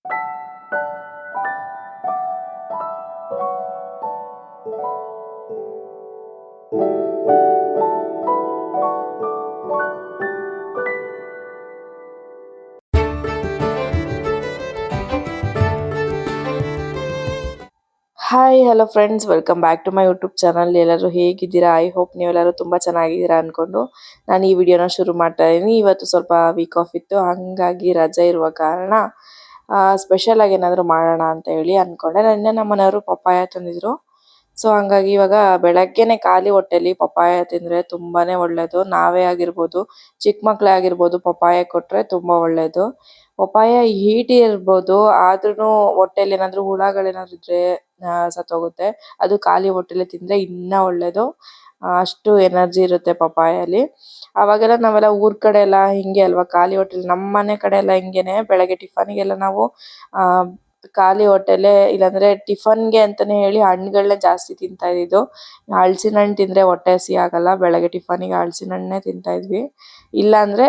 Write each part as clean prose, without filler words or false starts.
Hi hello friends, welcome back to my YouTube channel. ಎಲ್ಲರೂ ಹೇಗಿದ್ದೀರಾ? I hope ನೀವೆಲ್ಲರೂ ತುಂಬ ಚೆನ್ನಾಗಿದ್ದೀರಾ ಅಂದ್ಕೊಂಡು ನಾನು ಈ ವಿಡಿಯೋನ ಶುರು ಮಾಡ್ತಾ ಇದ್ದೀನಿ. ಇವತ್ತು ಸ್ವಲ್ಪ ವೀಕ್ ಆಫ್ ಇತ್ತು, ಹಾಗಾಗಿ ರಜೆ ಇರುವ ಕಾರಣ ಸ್ಪೆಷಲ್ ಆಗಿ ಏನಾದರೂ ಮಾಡೋಣ ಅಂತ ಹೇಳಿ ಅಂದ್ಕೊಂಡೆ. ನಿನ್ನೆ ನಮ್ಮ ಮನೆಯವರು ಪಪ್ಪಾಯ ತಂದಿದ್ರು. ಸೊ ಹಂಗಾಗಿ ಇವಾಗ ಬೆಳಗ್ಗೆನೆ ಖಾಲಿ ಹೊಟ್ಟೆಲಿ ಪಪ್ಪಾಯ ತಿಂದರೆ ತುಂಬಾ ಒಳ್ಳೆಯದು. ನಾವೇ ಆಗಿರ್ಬೋದು, ಚಿಕ್ಕ ಮಕ್ಕಳೇ ಆಗಿರ್ಬೋದು, ಪಪ್ಪಾಯ ಕೊಟ್ಟರೆ ತುಂಬ ಒಳ್ಳೆಯದು. ಪಪ್ಪಾಯ ಹೀಟ್ ಇರ್ಬೋದು, ಆದ್ರೂ ಹೊಟ್ಟೆಲಿ ಏನಾದರೂ ಹುಳಗಳೇನಾದ್ರು ಇದ್ರೆ ಸತ್ತೋಗುತ್ತೆ. ಅದು ಖಾಲಿ ಹೊಟ್ಟೆಲಿ ತಿಂದರೆ ಇನ್ನೂ ಒಳ್ಳೆಯದು. ಅಷ್ಟು ಎನರ್ಜಿ ಇರುತ್ತೆ ಪಪ್ಪಾಯಲ್ಲಿ. ಅವಾಗೆಲ್ಲ ನಾವೆಲ್ಲ ಊರ್ ಕಡೆ ಎಲ್ಲ ಹಿಂಗೆ ಅಲ್ವಾ, ಖಾಲಿ ಹೊಟ್ಟೆಲಿ. ನಮ್ಮ ಮನೆ ಕಡೆ ಎಲ್ಲ ಹಿಂಗೇನೆ, ಬೆಳಗ್ಗೆ ಟಿಫನ್ಗೆಲ್ಲ ನಾವು ಖಾಲಿ ಹೊಟ್ಟೆಲೆ, ಇಲ್ಲಾಂದ್ರೆ ಟಿಫನ್ಗೆ ಅಂತಾನೆ ಹೇಳಿ ಹಣ್ಣುಗಳನ್ನೇ ಜಾಸ್ತಿ ತಿಂತಾ ಇದ್ದಿದ್ದು. ಹಲಸಿನ ಹಣ್ಣು ತಿಂದರೆ ಹೊಟ್ಟೆ ಹಸಿ ಆಗಲ್ಲ, ಬೆಳಗ್ಗೆ ಟಿಫನಿಗೆ ಹಲಸಿನ ಹಣ್ಣೇ ತಿಂತಾ ಇದ್ವಿ. ಇಲ್ಲಾಂದ್ರೆ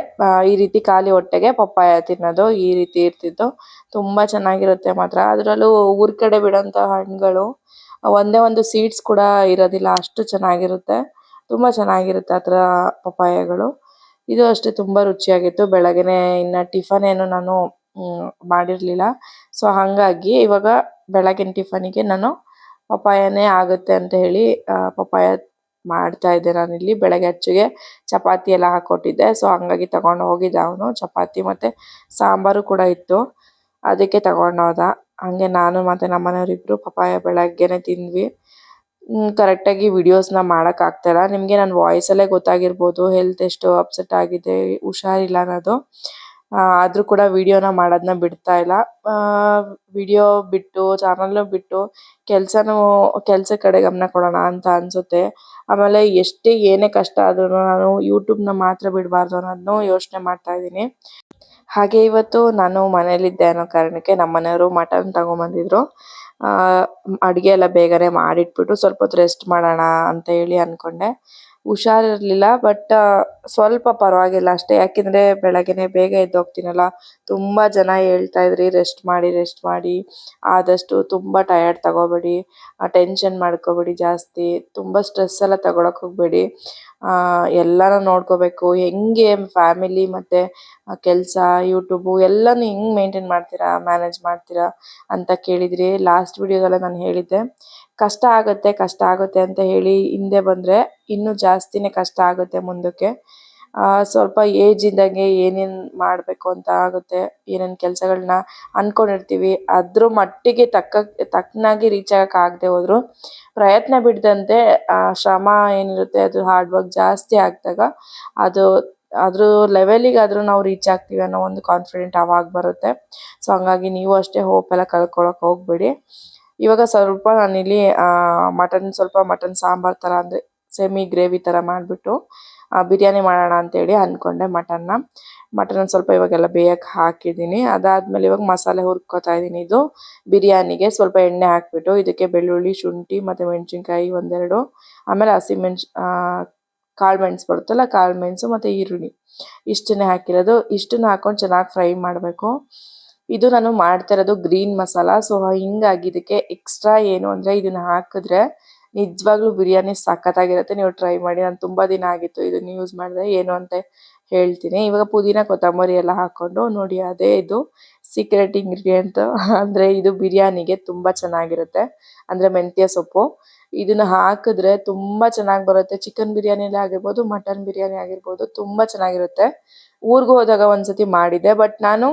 ಈ ರೀತಿ ಖಾಲಿ ಹೊಟ್ಟೆಗೆ ಪಪ್ಪಾಯ ತಿನ್ನೋದು, ಈ ರೀತಿ ಇರ್ತಿತ್ತು. ತುಂಬ ಚೆನ್ನಾಗಿರುತ್ತೆ ಮಾತ್ರ. ಅದರಲ್ಲೂ ಊರ್ ಕಡೆ ಬಿಡೋಂಥ ಹಣ್ಣುಗಳು ಒಂದೇ ಒಂದು ಸೀಡ್ಸ್ ಕೂಡ ಇರೋದಿಲ್ಲ, ಅಷ್ಟು ಚೆನ್ನಾಗಿರುತ್ತೆ. ತುಂಬ ಚೆನ್ನಾಗಿರುತ್ತೆ ಆ ಥರ ಪಪ್ಪಾಯಗಳು. ಇದು ಅಷ್ಟೇ ತುಂಬ ರುಚಿಯಾಗಿತ್ತು. ಬೆಳಗ್ಗೆನೆ ಇನ್ನು ಟಿಫನ್ ಏನು ನಾನು ಮಾಡಿರಲಿಲ್ಲ. ಸೊ ಹಾಗಾಗಿ ಇವಾಗ ಬೆಳಗಿನ ಟಿಫನಿಗೆ ನಾನು ಪಪ್ಪಾಯನೇ ಆಗುತ್ತೆ ಅಂತ ಹೇಳಿ ಪಪ್ಪಾಯ ಮಾಡ್ತಾ ಇದ್ದೆ ನಾನಿಲ್ಲಿ. ಬೆಳಗ್ಗೆ ಅಚ್ಚಿಗೆ ಚಪಾತಿ ಎಲ್ಲ ಹಾಕ್ಕೊಟ್ಟಿದ್ದೆ. ಸೊ ಹಂಗಾಗಿ ತಗೊಂಡು ಹೋಗಿದ್ದ ಅವನು. ಚಪಾತಿ ಮತ್ತು ಸಾಂಬಾರು ಕೂಡ ಇತ್ತು, ಅದಕ್ಕೆ ತಗೊಂಡು ಹೋದ. ಹಾಗೆ ನಾನು ಮತ್ತು ನಮ್ಮ ಮನೆಯವರಿಬ್ಬರು ಪಪ್ಪಾಯ ಬೆಳಗ್ಗೆನೆ ತಿಂದ್ವಿ. ಕರೆಕ್ಟಾಗಿ ವಿಡಿಯೋಸ್ನ ಮಾಡೋಕ್ಕಾಗ್ತಾಯಿಲ್ಲ. ನಿಮಗೆ ನನ್ನ ವಾಯ್ಸಲ್ಲೇ ಗೊತ್ತಾಗಿರ್ಬೋದು ಹೆಲ್ತ್ ಎಷ್ಟು ಅಪ್ಸೆಟ್ ಆಗಿದೆ, ಹುಷಾರಿಲ್ಲ ಅನ್ನೋದು. ಆದರೂ ಕೂಡ ವಿಡಿಯೋನ ಮಾಡೋದನ್ನ ಬಿಡ್ತಾ ಇಲ್ಲ. ವಿಡಿಯೋ ಬಿಟ್ಟು, ಚಾನಲ್ನ ಬಿಟ್ಟು ಕೆಲಸ ಕಡೆ ಗಮನ ಕೊಡೋಣ ಅಂತ ಅನಿಸುತ್ತೆ. ಆಮೇಲೆ ಎಷ್ಟೇ ಏನೇ ಕಷ್ಟ ಆದ್ರೂ ನಾನು ಯೂಟ್ಯೂಬ್ನ ಮಾತ್ರ ಬಿಡಬಾರ್ದು ಅನ್ನೋದನ್ನು ಯೋಚನೆ ಮಾಡ್ತಾ ಇದ್ದೀನಿ. ಹಾಗೆ ಇವತ್ತು ನಾನು ಮನೇಲಿದ್ದೆ ಅನ್ನೋ ಕಾರಣಕ್ಕೆ ನಮ್ಮ ಮನೆಯವರು ಮಟನ್ ತಗೊಂಬಂದಿದ್ರು. ಅಡುಗೆ ಎಲ್ಲ ಬೇಗನೆ ಮಾಡಿಟ್ಬಿಟ್ಟು ಸ್ವಲ್ಪ ಹೊತ್ತು ರೆಸ್ಟ್ ಮಾಡೋಣ ಅಂತ ಹೇಳಿ ಅಂದ್ಕೊಂಡೆ. ಹುಷಾರಿರಲಿಲ್ಲ, ಬಟ್ ಸ್ವಲ್ಪ ಪರವಾಗಿಲ್ಲ ಅಷ್ಟೇ. ಯಾಕೆಂದರೆ ಬೆಳಗ್ಗೆನೆ ಬೇಗ ಎದ್ದೋಗ್ತೀನಲ್ಲ. ತುಂಬ ಜನ ಹೇಳ್ತಾ ಇದ್ರಿ ರೆಸ್ಟ್ ಮಾಡಿ, ಆದಷ್ಟು ತುಂಬ ಟಯರ್ಡ್ ತಗೋಬೇಡಿ, ಟೆನ್ಷನ್ ಮಾಡ್ಕೋಬೇಡಿ ಜಾಸ್ತಿ, ತುಂಬ ಸ್ಟ್ರೆಸ್ ಎಲ್ಲ ತಗೊಳಕ್ಕೆ ಹೋಗಬೇಡಿ, ಎಲ್ಲನೂ ನೋಡ್ಕೋಬೇಕು, ಹೆಂಗೆ ಫ್ಯಾಮಿಲಿ ಮತ್ತು ಕೆಲಸ, ಯೂಟ್ಯೂಬು ಎಲ್ಲನೂ ಹೆಂಗೆ ಮೇಂಟೈನ್ ಮಾಡ್ತೀರಾ, ಮ್ಯಾನೇಜ್ ಮಾಡ್ತೀರಾ ಅಂತ ಕೇಳಿದ್ರಿ. ಲಾಸ್ಟ್ ವಿಡಿಯೋದಲ್ಲೇ ನಾನು ಹೇಳಿದ್ದೆ, ಕಷ್ಟ ಆಗುತ್ತೆ ಅಂತ ಹೇಳಿ ಹಿಂದೆ ಬಂದರೆ ಇನ್ನೂ ಜಾಸ್ತಿನೇ ಕಷ್ಟ ಆಗುತ್ತೆ ಮುಂದಕ್ಕೆ. ಸ್ವಲ್ಪ ಏಜ್ ಇದ್ದಂಗೆ ಏನೇನು ಮಾಡಬೇಕು ಅಂತ ಆಗುತ್ತೆ, ಏನೇನು ಕೆಲಸಗಳನ್ನ ಅಂದ್ಕೊಂಡಿರ್ತೀವಿ ಅದ್ರ ಮಟ್ಟಿಗೆ ತಕ್ಕನಾಗಿ ರೀಚ್ ಆಗೋಕ್ಕಾಗದೆ ಹೋದ್ರು, ಪ್ರಯತ್ನ ಬಿಡದಂತೆ ಶ್ರಮ ಏನಿರುತ್ತೆ ಅದು ಹಾರ್ಡ್ ವರ್ಕ್ ಜಾಸ್ತಿ ಆಗಿದಾಗ ಅದ್ರ ಲೆವೆಲಿಗಾದರೂ ನಾವು ರೀಚ್ ಆಗ್ತೀವಿ ಅನ್ನೋ ಒಂದು ಕಾನ್ಫಿಡೆಂಟ್ ಆವಾಗ ಬರುತ್ತೆ. ಸೊ ಹಂಗಾಗಿ ನೀವು ಅಷ್ಟೇ ಹೋಪ್ ಎಲ್ಲ ಕಳ್ಕೊಳಕ್ಕೆ ಹೋಗಬೇಡಿ. ಇವಾಗ ಸ್ವಲ್ಪ ನಾನಿಲ್ಲಿ ಮಟನ್ ಸಾಂಬಾರು ಥರ, ಅಂದರೆ ಸೆಮಿ ಗ್ರೇವಿ ಥರ ಮಾಡಿಬಿಟ್ಟು ಬಿರಿಯಾನಿ ಮಾಡೋಣ ಅಂತೇಳಿ ಅಂದ್ಕೊಂಡೆ. ಮಟನ್ ಸ್ವಲ್ಪ ಇವಾಗೆಲ್ಲ ಬೇಯಕ್ಕೆ ಹಾಕಿದ್ದೀನಿ. ಅದಾದಮೇಲೆ ಇವಾಗ ಮಸಾಲೆ ಹುರ್ಕೋತಾ ಇದ್ದೀನಿ. ಇದು ಬಿರಿಯಾನಿಗೆ ಸ್ವಲ್ಪ ಎಣ್ಣೆ ಹಾಕಿಬಿಟ್ಟು ಇದಕ್ಕೆ ಬೆಳ್ಳುಳ್ಳಿ, ಶುಂಠಿ ಮತ್ತು ಮೆಣಸಿನ್ಕಾಯಿ ಒಂದೆರಡು, ಆಮೇಲೆ ಕಾಳು ಮೆಣಸು ಬರುತ್ತಲ್ಲ, ಕಾಳು ಮೆಣಸು ಮತ್ತು ಈರುಳ್ಳಿ ಇಷ್ಟನ್ನೇ ಹಾಕಿರೋದು. ಇಷ್ಟನ್ನ ಹಾಕ್ಕೊಂಡು ಚೆನ್ನಾಗಿ ಫ್ರೈ ಮಾಡಬೇಕು. ಇದು ನಾನು ಮಾಡ್ತಾ ಇರೋದು ಗ್ರೀನ್ ಮಸಾಲ. ಸೊ ಹಿಂಗಾಗಿ ಇದಕ್ಕೆ ಎಕ್ಸ್ಟ್ರಾ ಏನು ಅಂದರೆ ಇದನ್ನು ಹಾಕಿದ್ರೆ ನಿಜವಾಗ್ಲೂ ಬಿರಿಯಾನಿ ಸಖತ್ತಾಗಿರುತ್ತೆ. ನೀವು ಟ್ರೈ ಮಾಡಿ. ನಾನು ತುಂಬ ದಿನ ಆಗಿತ್ತು ಇದನ್ನು ಯೂಸ್ ಮಾಡಿದೆ, ಏನು ಅಂತ ಹೇಳ್ತೀನಿ. ಇವಾಗ ಪುದೀನ, ಕೊತ್ತಂಬರಿ ಎಲ್ಲ ಹಾಕ್ಕೊಂಡು ನೋಡಿ, ಅದೇ ಇದು ಸೀಕ್ರೆಟ್ ಇಂಗ್ರೀಡಿಯೆಂಟ್. ಅಂದರೆ ಇದು ಬಿರಿಯಾನಿಗೆ ತುಂಬ ಚೆನ್ನಾಗಿರುತ್ತೆ, ಅಂದರೆ ಮೆಂತ್ಯ ಸೊಪ್ಪು. ಇದನ್ನು ಹಾಕಿದ್ರೆ ತುಂಬ ಚೆನ್ನಾಗಿ ಬರುತ್ತೆ. ಚಿಕನ್ ಬಿರಿಯಾನಿಲೇ ಆಗಿರ್ಬೋದು, ಮಟನ್ ಬಿರಿಯಾನಿ ಆಗಿರ್ಬೋದು, ತುಂಬ ಚೆನ್ನಾಗಿರುತ್ತೆ. ಊರಿಗೆ ಹೋದಾಗ ಒಂದ್ಸತಿ ಮಾಡಿದ್ದೆ, ಬಟ್ ನಾನು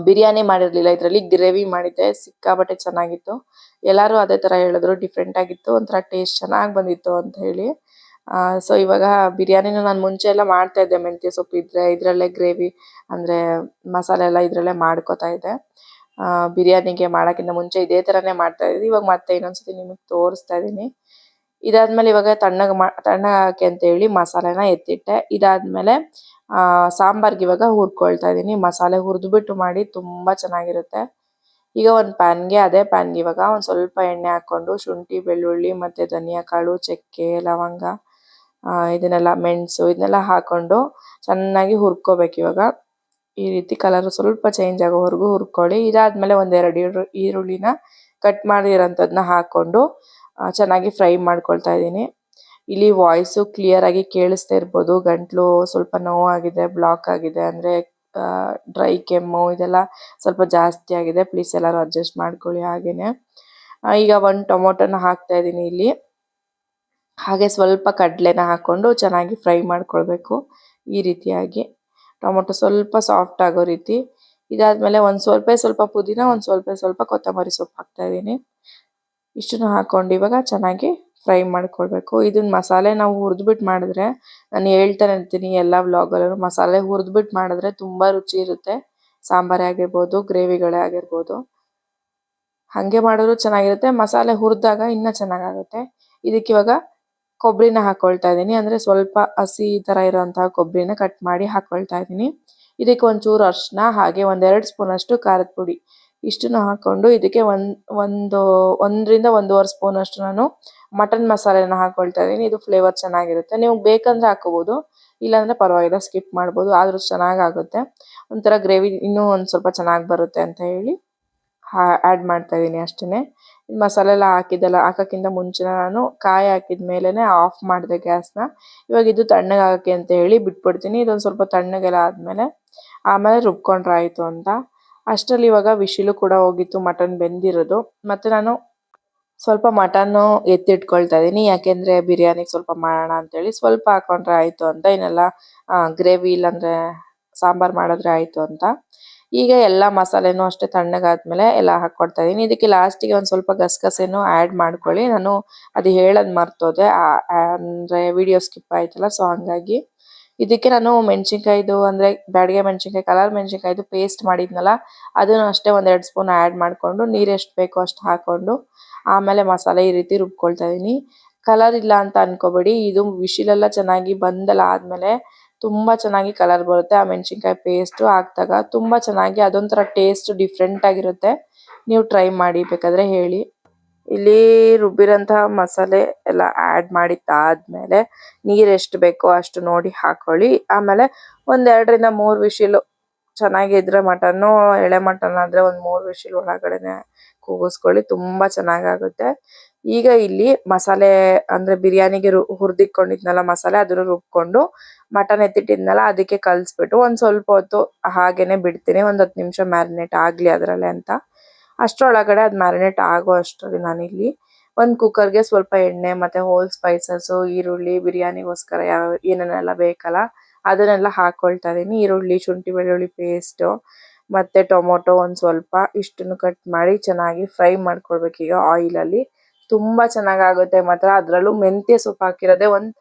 ಬಿರಿಯಾನಿ ಮಾಡಿರಲಿಲ್ಲ, ಇದರಲ್ಲಿ ಗ್ರೇವಿ ಮಾಡಿದ್ದೆ. ಸಿಕ್ಕಾಬಟ್ಟೆ ಚೆನ್ನಾಗಿತ್ತು. ಎಲ್ಲರೂ ಅದೇ ಥರ ಹೇಳಿದ್ರು, ಡಿಫ್ರೆಂಟ್ ಆಗಿತ್ತು, ಒಂಥರ ಟೇಸ್ಟ್ ಚೆನ್ನಾಗಿ ಬಂದಿತ್ತು ಅಂತ ಹೇಳಿ. ಸೊ ಇವಾಗ ಬಿರಿಯಾನಿನ ನಾನು ಮುಂಚೆ ಎಲ್ಲ ಮಾಡ್ತಾಯಿದ್ದೆ, ಮೆಂತ್ಯ ಸೊಪ್ಪು ಇದ್ದರೆ ಇದರಲ್ಲೇ ಗ್ರೇವಿ, ಅಂದರೆ ಮಸಾಲೆ ಎಲ್ಲ ಇದರಲ್ಲೇ ಮಾಡ್ಕೋತಾ ಇದ್ದೆ. ಬಿರಿಯಾನಿಗೆ ಮಾಡೋಕ್ಕಿಂತ ಮುಂಚೆ ಇದೇ ಥರನೇ ಮಾಡ್ತಾಯಿದ್ದೆ. ಇವಾಗ ಮತ್ತೆ ಇನ್ನೊಂದ್ಸತಿ ನಿಮಗೆ ತೋರಿಸ್ತಾ ಇದ್ದೀನಿ. ಇದಾದಮೇಲೆ ಇವಾಗ ತಣ್ಣಗಾಕೆ ಅಂತೇಳಿ ಮಸಾಲೆನ ಎತ್ತಿಟ್ಟೆ. ಇದಾದಮೇಲೆ ಸಾಂಬಾರ್ಗೆ ಇವಾಗ ಹುರ್ಕೊಳ್ತಾ ಇದ್ದೀನಿ. ಮಸಾಲೆ ಹುರಿದ್ಬಿಟ್ಟು ಮಾಡಿ ತುಂಬ ಚೆನ್ನಾಗಿರುತ್ತೆ. ಈಗ ಒಂದು ಅದೇ ಪ್ಯಾನ್ಗೆ ಇವಾಗ ಒಂದು ಸ್ವಲ್ಪ ಎಣ್ಣೆ ಹಾಕ್ಕೊಂಡು ಶುಂಠಿ, ಬೆಳ್ಳುಳ್ಳಿ ಮತ್ತು ಧನಿಯಾ ಕಾಳು, ಚಕ್ಕೆ, ಲವಂಗ, ಇದನ್ನೆಲ್ಲ ಮೆಣಸು ಇದನ್ನೆಲ್ಲ ಹಾಕ್ಕೊಂಡು ಚೆನ್ನಾಗಿ ಹುರ್ಕೋಬೇಕು. ಇವಾಗ ಈ ರೀತಿ ಕಲರ್ ಸ್ವಲ್ಪ ಚೇಂಜ್ ಆಗೋವರೆಗೂ ಹುರ್ಕೊಳ್ಳಿ. ಇದಾದ್ಮೇಲೆ ಒಂದೆರಡು ಈರುಳ್ಳಿನ ಕಟ್ ಮಾಡಿರೋಂಥದ್ದನ್ನ ಹಾಕೊಂಡು ಚೆನ್ನಾಗಿ ಫ್ರೈ ಮಾಡ್ಕೊಳ್ತಾ ಇದ್ದೀನಿ. ಇಲ್ಲಿ ವಾಯ್ಸು ಕ್ಲಿಯರ್ ಆಗಿ ಕೇಳಿಸ್ತಾ ಇರ್ಬೋದು. ಗಂಟ್ಲು ಸ್ವಲ್ಪ ನೋವಾಗಿದೆ, ಬ್ಲಾಕ್ ಆಗಿದೆ, ಅಂದರೆ ಡ್ರೈ ಕೆಮ್ಮು ಇದೆಲ್ಲ ಸ್ವಲ್ಪ ಜಾಸ್ತಿ ಆಗಿದೆ. ಪ್ಲೀಸ್ ಎಲ್ಲರೂ ಅಡ್ಜಸ್ಟ್ ಮಾಡ್ಕೊಳ್ಳಿ. ಹಾಗೇನೆ ಈಗ ಒಂದು ಟೊಮೊಟೊನ ಹಾಕ್ತಾ ಇದ್ದೀನಿ ಇಲ್ಲಿ. ಹಾಗೆ ಸ್ವಲ್ಪ ಕಡಲೆನ ಹಾಕ್ಕೊಂಡು ಚೆನ್ನಾಗಿ ಫ್ರೈ ಮಾಡ್ಕೊಳ್ಬೇಕು. ಈ ರೀತಿಯಾಗಿ ಟೊಮೊಟೊ ಸ್ವಲ್ಪ ಸಾಫ್ಟ್ ಆಗೋ ರೀತಿ. ಇದಾದ್ಮೇಲೆ ಒಂದು ಸ್ವಲ್ಪ ಪುದೀನ, ಒಂದು ಸ್ವಲ್ಪ ಕೊತ್ತಂಬರಿ ಸೊಪ್ಪು ಹಾಕ್ತಾ ಇದ್ದೀನಿ. ಇಷ್ಟನ್ನು ಹಾಕ್ಕೊಂಡು ಇವಾಗ ಚೆನ್ನಾಗಿ ಫ್ರೈ ಮಾಡ್ಕೊಳ್ಬೇಕು. ಇದನ್ನ ಮಸಾಲೆ ನಾವು ಹುರಿದ್ಬಿಟ್ಟು ಮಾಡಿದ್ರೆ, ನಾನು ಹೇಳ್ತಾನೆ ಇರ್ತೀನಿ ಎಲ್ಲ ವ್ಲಾಗಲ್ಲೂ, ಮಸಾಲೆ ಹುರಿದ್ಬಿಟ್ಟು ಮಾಡಿದ್ರೆ ತುಂಬ ರುಚಿ ಇರುತ್ತೆ. ಸಾಂಬಾರೇ ಆಗಿರ್ಬೋದು, ಗ್ರೇವಿಗಳೇ ಆಗಿರ್ಬೋದು, ಹಾಗೆ ಮಾಡಿದ್ರು ಚೆನ್ನಾಗಿರುತ್ತೆ. ಮಸಾಲೆ ಹುರಿದಾಗ ಇನ್ನೂ ಚೆನ್ನಾಗಾಗುತ್ತೆ. ಇದಕ್ಕೆ ಇವಾಗ ಕೊಬ್ಬರಿನ ಹಾಕ್ಕೊಳ್ತಾ ಇದ್ದೀನಿ. ಅಂದರೆ ಸ್ವಲ್ಪ ಹಸಿ ಥರ ಇರೋಂತಹ ಕೊಬ್ಬರಿನ ಕಟ್ ಮಾಡಿ ಹಾಕ್ಕೊಳ್ತಾ ಇದ್ದೀನಿ. ಇದಕ್ಕೆ ಒಂಚೂರು ಅರಿಶಿನ, ಹಾಗೆ 1-2 ಸ್ಪೂನಷ್ಟು ಖಾರದ ಪುಡಿ, ಇಷ್ಟನ್ನು ಹಾಕ್ಕೊಂಡು ಇದಕ್ಕೆ ಒಂದರಿಂದ 1.5 ಸ್ಪೂನಷ್ಟು ನಾನು ಮಟನ್ ಮಸಾಲೆನ ಹಾಕ್ಕೊಳ್ತಾ ಇದ್ದೀನಿ. ಇದು ಫ್ಲೇವರ್ ಚೆನ್ನಾಗಿರುತ್ತೆ. ನೀವು ಬೇಕಂದರೆ ಹಾಕ್ಕೋಬೋದು, ಇಲ್ಲಾಂದರೆ ಪರವಾಗಿಲ್ಲ, ಸ್ಕಿಪ್ ಮಾಡ್ಬೋದು. ಆದರೂ ಚೆನ್ನಾಗಾಗುತ್ತೆ. ಒಂಥರ ಗ್ರೇವಿ ಇನ್ನೂ ಒಂದು ಸ್ವಲ್ಪ ಚೆನ್ನಾಗಿ ಬರುತ್ತೆ ಅಂತ ಹೇಳಿ ಆ್ಯಡ್ ಮಾಡ್ತಾ ಇದ್ದೀನಿ ಅಷ್ಟೇ. ಮಸಾಲೆ ಎಲ್ಲ ಹಾಕೋಕ್ಕಿಂತ ಮುಂಚೆ ನಾನು ಕಾಯಿ ಹಾಕಿದ ಮೇಲೇ ಆಫ್ ಮಾಡಿದೆ ಗ್ಯಾಸ್ನ. ಇವಾಗ ಇದು ತಣ್ಣಗಾಗೋಕ್ಕೆ ಅಂತ ಹೇಳಿ ಬಿಟ್ಬಿಡ್ತೀನಿ. ಇದೊಂದು ಸ್ವಲ್ಪ ತಣ್ಣಗೆಲ್ಲ ಆಮೇಲೆ ರುಬ್ಕೊಂಡ್ರೆ ಆಯಿತು ಅಂತ. ಅಷ್ಟರಲ್ಲಿ ಇವಾಗ ವಿಶಿಲು ಕೂಡ ಹೋಗಿತ್ತು, ಮಟನ್ ಬೆಂದಿರೋದು. ಮತ್ತು ನಾನು ಸ್ವಲ್ಪ ಮಟನ್ನು ಎತ್ತಿಟ್ಕೊಳ್ತಾ ಇದ್ದೀನಿ. ಯಾಕೆಂದರೆ ಬಿರಿಯಾನಿಗೆ ಸ್ವಲ್ಪ ಮಾಡೋಣ ಅಂತೇಳಿ ಸ್ವಲ್ಪ ಹಾಕ್ಕೊಂಡ್ರೆ ಆಯಿತು ಅಂತ. ಇನ್ನೆಲ್ಲ ಗ್ರೇವಿ ಇಲ್ಲಾಂದರೆ ಸಾಂಬಾರು ಮಾಡಿದ್ರೆ ಆಯಿತು ಅಂತ. ಈಗ ಎಲ್ಲ ಮಸಾಲೆನೂ ಅಷ್ಟೇ ತಣ್ಣಗಾದ್ಮೇಲೆ ಎಲ್ಲ ಹಾಕ್ಕೊಡ್ತಾ ಇದ್ದೀನಿ. ಇದಕ್ಕೆ ಲಾಸ್ಟಿಗೆ ಒಂದು ಸ್ವಲ್ಪ ಗಸಗಸೆನೂ ಆ್ಯಡ್ ಮಾಡ್ಕೊಳ್ಳಿ. ನಾನು ಅದು ಹೇಳೋದು ಮರ್ತೋದೆ, ಅಂದರೆ ವಿಡಿಯೋ ಸ್ಕಿಪ್ ಆಯ್ತಲ್ಲ, ಸೊ ಹಾಗಾಗಿ. ಇದಕ್ಕೆ ನಾನು ಮೆಣಸಿನ್ಕಾಯ್ದು, ಅಂದರೆ ಬ್ಯಾಡಗೆ ಮೆಣಸಿನ್ಕಾಯಿ, ಕಲರ್ ಮೆಣಸಿನ್ಕಾಯ್ದು ಪೇಸ್ಟ್ ಮಾಡಿದ್ನಲ್ಲ, ಅದನ್ನು ಅಷ್ಟೇ 1-2 ಸ್ಪೂನ್ ಆ್ಯಡ್ ಮಾಡಿಕೊಂಡು ನೀರು ಎಷ್ಟು ಬೇಕೋ ಅಷ್ಟು ಹಾಕ್ಕೊಂಡು ಆಮೇಲೆ ಮಸಾಲೆ ಈ ರೀತಿ ರುಬ್ಕೊಳ್ತಾ ಇದ್ದೀನಿ. ಕಲರ್ ಇಲ್ಲ ಅಂತ ಅನ್ಕೋಬೇಡಿ, ಇದು ವಿಶಿಲೆಲ್ಲ ಚೆನ್ನಾಗಿ ಬಂದೆಲ್ಲ ಆದಮೇಲೆ ತುಂಬ ಚೆನ್ನಾಗಿ ಕಲರ್ ಬರುತ್ತೆ. ಆ ಮೆಣಸಿನ್ಕಾಯಿ ಪೇಸ್ಟು ಹಾಕಿದಾಗ ತುಂಬ ಚೆನ್ನಾಗಿ ಅದೊಂಥರ ಟೇಸ್ಟ್ ಡಿಫ್ರೆಂಟ್ ಆಗಿರುತ್ತೆ. ನೀವು ಟ್ರೈ ಮಾಡಿ, ಬೇಕಾದರೆ ಹೇಳಿ. ಇಲ್ಲಿ ರುಬ್ಬಿರೋಂತಹ ಮಸಾಲೆ ಎಲ್ಲ ಆ್ಯಡ್ ಮಾಡಿದ್ದಾದ್ಮೇಲೆ ನೀರು ಎಷ್ಟು ಬೇಕೋ ಅಷ್ಟು ನೋಡಿ ಹಾಕ್ಕೊಳ್ಳಿ. ಆಮೇಲೆ 1-2-3 ವಿಶಿಲು ಚೆನ್ನಾಗಿದ್ರೆ ಮಟನ್ನು, ಎಳೆ ಮಟನ್ ಆದರೆ ಒಂದು 3 ವಿಶಿಲ್ ಒಳಗಡೆನೆ ಕೂಗಿಸ್ಕೊಳ್ಳಿ, ತುಂಬ ಚೆನ್ನಾಗಾಗುತ್ತೆ. ಈಗ ಇಲ್ಲಿ ಮಸಾಲೆ, ಅಂದರೆ ಬಿರಿಯಾನಿಗೆ ಹುರಿದಿಟ್ಕೊಂಡಿದ್ನಲ್ಲ ಮಸಾಲೆ, ಅದನ್ನು ರುಬ್ಕೊಂಡು ಮಟನ್ ಎತ್ತಿಟ್ಟಿದ್ನಲ್ಲ ಅದಕ್ಕೆ ಕಲಿಸ್ಬಿಟ್ಟು ಒಂದು ಸ್ವಲ್ಪ ಹೊತ್ತು ಹಾಗೇ ಬಿಡ್ತೀನಿ. ಒಂದು 10 ನಿಮಿಷ ಮ್ಯಾರಿನೇಟ್ ಆಗಲಿ ಅದರಲ್ಲೇ ಅಂತ. ಅಷ್ಟರೊಳಗಡೆ ಅದು ಮ್ಯಾರಿನೇಟ್ ಆಗೋ ಅಷ್ಟರಲ್ಲಿ ನಾನಿಲ್ಲಿ ಒಂದು ಕುಕ್ಕರ್ಗೆ ಸ್ವಲ್ಪ ಎಣ್ಣೆ ಮತ್ತು ಹೋಲ್ ಸ್ಪೈಸಸ್ಸು, ಈರುಳ್ಳಿ, ಬಿರಿಯಾನಿಗೋಸ್ಕರ ಏನೇನೆಲ್ಲ ಬೇಕಲ್ಲ ಅದನ್ನೆಲ್ಲ ಹಾಕ್ಕೊಳ್ತಾ ಇದ್ದೀನಿ. ಈರುಳ್ಳಿ, ಶುಂಠಿ ಬೆಳ್ಳುಳ್ಳಿ ಪೇಸ್ಟು ಮತ್ತು ಟೊಮೊಟೊ ಒಂದು ಸ್ವಲ್ಪ, ಇಷ್ಟನ್ನು ಕಟ್ ಮಾಡಿ ಚೆನ್ನಾಗಿ ಫ್ರೈ ಮಾಡ್ಕೊಳ್ಬೇಕು ಈಗ ಆಯಿಲಲ್ಲಿ. ತುಂಬ ಚೆನ್ನಾಗಾಗುತ್ತೆ ಮಾತ್ರ. ಅದರಲ್ಲೂ ಮೆಂತ್ಯ ಸೊಪ್ಪು ಹಾಕಿರೋದೇ ಒಂದು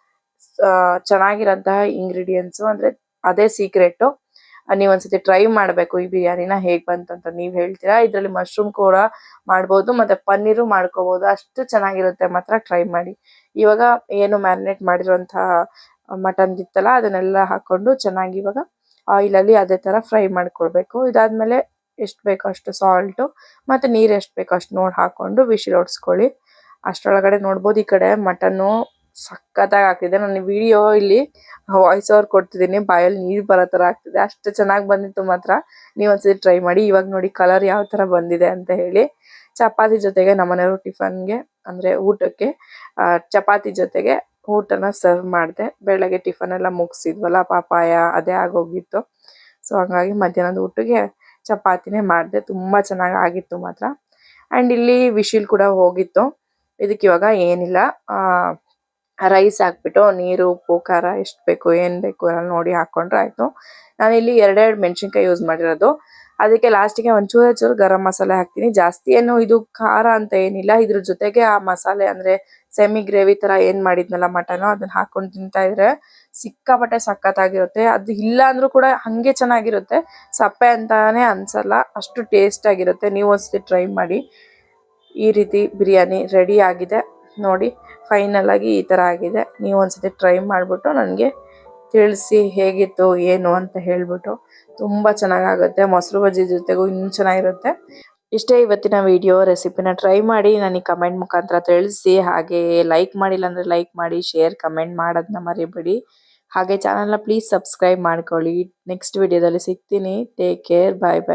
ಚೆನ್ನಾಗಿರೋಂತಹ ಇಂಗ್ರೀಡಿಯೆಂಟ್ಸು, ಅಂದರೆ ಅದೇ ಸೀಕ್ರೆಟು. ನೀವು ಒಂದ್ಸತಿ ಟ್ರೈ ಮಾಡಬೇಕು ಈ ಬಿರಿಯಾನಿನ, ಹೇಗೆ ಬಂತು ಅಂತ ನೀವು ಹೇಳ್ತೀರಾ. ಇದರಲ್ಲಿ ಮಶ್ರೂಮ್ ಕೂಡ ಮಾಡ್ಬೋದು ಮತ್ತು ಪನ್ನೀರು ಮಾಡ್ಕೋಬೋದು, ಅಷ್ಟು ಚೆನ್ನಾಗಿರುತ್ತೆ ಮಾತ್ರ. ಟ್ರೈ ಮಾಡಿ. ಇವಾಗ ಏನು ಮ್ಯಾರಿನೇಟ್ ಮಾಡಿರೋಂತಹ ಮಟನ್ ಇತ್ತಲ್ಲ ಅದನ್ನೆಲ್ಲ ಹಾಕ್ಕೊಂಡು ಚೆನ್ನಾಗಿ ಇವಾಗ ಆಯಿಲಲ್ಲಿ ಅದೇ ಥರ ಫ್ರೈ ಮಾಡ್ಕೊಳ್ಬೇಕು. ಇದಾದಮೇಲೆ ಎಷ್ಟು ಬೇಕೋ ಅಷ್ಟು ಸಾಲ್ಟು ಮತ್ತು ನೀರು ಎಷ್ಟು ಬೇಕೋ ಅಷ್ಟು ನೋಡಿ ಹಾಕ್ಕೊಂಡು ವಿಶಿಲ್ ಹೊಡ್ಸ್ಕೊಳ್ಳಿ. ಅಷ್ಟರೊಳಗಡೆ ನೋಡ್ಬೋದು ಈ ಕಡೆ ಮಟನ್ನು ಸಖತ್ತಾಗಿ ಆಗ್ತಿದೆ. ನಾನು ವಿಡಿಯೋ ಇಲ್ಲಿ ವಾಯ್ಸ್ ಓವರ್ ಕೊಡ್ತಿದ್ದೀನಿ, ಬಾಯಲ್ಲಿ ನೀರು ಬರೋ ಥರ ಆಗ್ತಿದೆ, ಅಷ್ಟು ಚೆನ್ನಾಗಿ ಬಂದಿತ್ತು ಮಾತ್ರ. ನೀವು ಒಂದ್ಸತಿ ಟ್ರೈ ಮಾಡಿ. ಇವಾಗ ನೋಡಿ ಕಲರ್ ಯಾವ ಥರ ಬಂದಿದೆ ಅಂತ ಹೇಳಿ. ಚಪಾತಿ ಜೊತೆಗೆ ನಮ್ಮನೆಯವರು ಟಿಫನ್ಗೆ, ಅಂದರೆ ಊಟಕ್ಕೆ ಚಪಾತಿ ಜೊತೆಗೆ ಊಟನ ಸರ್ವ್ ಮಾಡಿದೆ. ಬೆಳಗ್ಗೆ ಟಿಫನ್ ಎಲ್ಲ ಮುಗಿಸಿದ್ವಲ್ಲ, ಪಾಪಾಯ ಅದೇ ಆಗೋಗಿತ್ತು. ಸೊ ಹಾಗಾಗಿ ಮಧ್ಯಾಹ್ನದ ಊಟಕ್ಕೆ ಚಪಾತಿನೇ ಮಾಡಿದೆ. ತುಂಬ ಚೆನ್ನಾಗಿ ಆಗಿತ್ತು ಮಾತ್ರ. ಆ್ಯಂಡ್ ಇಲ್ಲಿ ವಿಶಿಲ್ ಕೂಡ ಹೋಗಿತ್ತು. ಇದಕ್ಕೆ ಇವಾಗ ಏನಿಲ್ಲ, ರೈಸ್ ಹಾಕ್ಬಿಟ್ಟು ನೀರು, ಉಪ್ಪು, ಖಾರ ಎಷ್ಟು ಬೇಕು, ಏನು ಬೇಕು ಎಲ್ಲ ನೋಡಿ ಹಾಕ್ಕೊಂಡ್ರೆ ಆಯಿತು. ನಾನಿಲ್ಲಿ 2 ಮೆಣಸಿನ್ಕಾಯಿ ಯೂಸ್ ಮಾಡಿರೋದು. ಅದಕ್ಕೆ ಲಾಸ್ಟಿಗೆ ಒಂಚೂರು ಗರಂ ಮಸಾಲೆ ಹಾಕ್ತೀನಿ. ಜಾಸ್ತಿ ಏನು ಇದು ಖಾರ ಅಂತ ಏನಿಲ್ಲ. ಇದ್ರ ಜೊತೆಗೆ ಆ ಮಸಾಲೆ, ಅಂದರೆ ಸೆಮಿ ಗ್ರೇವಿ ಥರ ಏನು ಮಾಡಿದ್ನಲ್ಲ ಮಟನು, ಅದನ್ನು ಹಾಕ್ಕೊಂಡು ತಿಂತಾಯಿದ್ರೆ ಸಿಕ್ಕಾಪಟ್ಟೆ ಸಖತ್ತಾಗಿರುತ್ತೆ. ಅದು ಇಲ್ಲ ಅಂದರೂ ಕೂಡ ಹಾಗೆ ಚೆನ್ನಾಗಿರುತ್ತೆ, ಸಪ್ಪೆ ಅಂತಾನೆ ಅನಿಸಲ್ಲ, ಅಷ್ಟು ಟೇಸ್ಟಾಗಿರುತ್ತೆ. ನೀವು ಒಂದ್ಸತಿ ಟ್ರೈ ಮಾಡಿ. ಈ ರೀತಿ ಬಿರಿಯಾನಿ ರೆಡಿ ಆಗಿದೆ ನೋಡಿ. ಫೈನಲ್ ಆಗಿ ಈ ಥರ ಆಗಿದೆ. ನೀವು ಒಂದ್ಸತಿ ಟ್ರೈ ಮಾಡಿಬಿಟ್ಟು ನನಗೆ ತಿಳಿಸಿ ಹೇಗಿತ್ತು ಏನು ಅಂತ ಹೇಳಿಬಿಟ್ಟು. ತುಂಬ ಚೆನ್ನಾಗಾಗುತ್ತೆ. ಮೊಸರು ಬಜ್ಜಿ ಜೊತೆಗೂ ಇನ್ನೂ ಚೆನ್ನಾಗಿರುತ್ತೆ. ಇಷ್ಟೇ ಇವತ್ತಿನ ವಿಡಿಯೋ. ರೆಸಿಪಿನ ಟ್ರೈ ಮಾಡಿ ನನಗೆ ಕಮೆಂಟ್ ಮುಖಾಂತರ ತಿಳಿಸಿ. ಹಾಗೆ ಲೈಕ್ ಮಾಡಿಲ್ಲ ಅಂದರೆ ಲೈಕ್ ಮಾಡಿ, ಶೇರ್, ಕಮೆಂಟ್ ಮಾಡೋದನ್ನ ಮರಿಬೇಡಿ. ಹಾಗೆ ಚಾನಲ್ನ ಪ್ಲೀಸ್ ಸಬ್ಸ್ಕ್ರೈಬ್ ಮಾಡ್ಕೊಳ್ಳಿ. ನೆಕ್ಸ್ಟ್ ವಿಡಿಯೋದಲ್ಲಿ ಸಿಗ್ತೀನಿ. Take care. ಬಾಯ್ ಬಾಯ್.